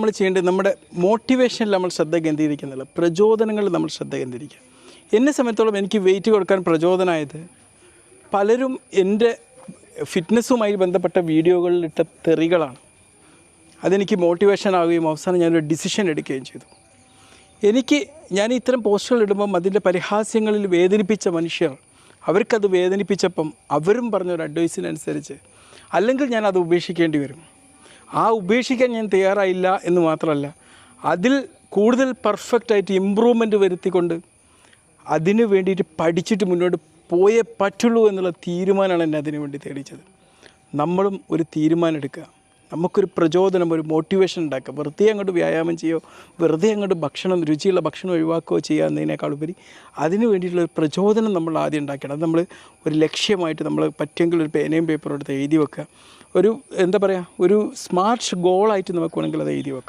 നമ്മൾ ചെയ്യേണ്ടത് നമ്മുടെ മോട്ടിവേഷനിൽ നമ്മൾ ശ്രദ്ധ കേന്ദ്രീകരിക്കുന്നില്ല, പ്രചോദനങ്ങളിൽ നമ്മൾ ശ്രദ്ധ കേന്ദ്രീകരിക്കുക. എന്നെ സംബന്ധിച്ചോളം എനിക്ക് വെയിറ്റ് കൊടുക്കാൻ പ്രചോദനമായത് പലരും എൻ്റെ ഫിറ്റ്നസ്സുമായി ബന്ധപ്പെട്ട വീഡിയോകളിലിട്ട തെറികളാണ്. അതെനിക്ക് മോട്ടിവേഷൻ ആവുകയും അവസാനം ഞാനൊരു ഡിസിഷൻ എടുക്കുകയും ചെയ്തു. ഞാൻ ഇത്തരം പോസ്റ്റുകൾ ഇടുമ്പം അതിൻ്റെ പരിഹാസ്യങ്ങളിൽ വേദനിപ്പിച്ച മനുഷ്യർ, അവർക്കത് വേദനിപ്പിച്ചപ്പം അവരും പറഞ്ഞൊരു അഡ്വൈസിനനുസരിച്ച് അല്ലെങ്കിൽ ഞാനത് ഉപേക്ഷിക്കേണ്ടി വരും. ഉപേക്ഷിക്കാൻ ഞാൻ തയ്യാറായില്ല എന്ന് മാത്രമല്ല, അതിൽ കൂടുതൽ പെർഫെക്റ്റായിട്ട് ഇമ്പ്രൂവ്മെൻറ്റ് വരുത്തിക്കൊണ്ട് അതിന് വേണ്ടിയിട്ട് പഠിച്ചിട്ട് മുന്നോട്ട് പോയേ പറ്റുള്ളൂ എന്നുള്ള തീരുമാനമാണ് എന്നെ അതിനു വേണ്ടി തേടിച്ചത്. നമ്മളും ഒരു തീരുമാനം എടുക്കുക, നമുക്കൊരു പ്രചോദനം, ഒരു മോട്ടിവേഷൻ ഉണ്ടാക്കുക. വെറുതെ അങ്ങോട്ട് വ്യായാമം ചെയ്യുകയോ വെറുതെ അങ്ങോട്ട് രുചിയുള്ള ഭക്ഷണം ഒഴിവാക്കുകയോ ചെയ്യുക എന്നതിനേക്കാളുപരി അതിന് വേണ്ടിയിട്ടുള്ള ഒരു പ്രചോദനം നമ്മൾ ആദ്യം ഉണ്ടാക്കണം. അത് നമ്മൾ ഒരു ലക്ഷ്യമായിട്ട് നമ്മൾ പറ്റുമെങ്കിൽ ഒരു പേനയും പേപ്പറും എടുത്ത് എഴുതി വെക്കുക. ഒരു സ്മാർട്ട് ഗോളായിട്ട് നമുക്ക് വേണമെങ്കിൽ അത് എഴുതി വെക്കാം.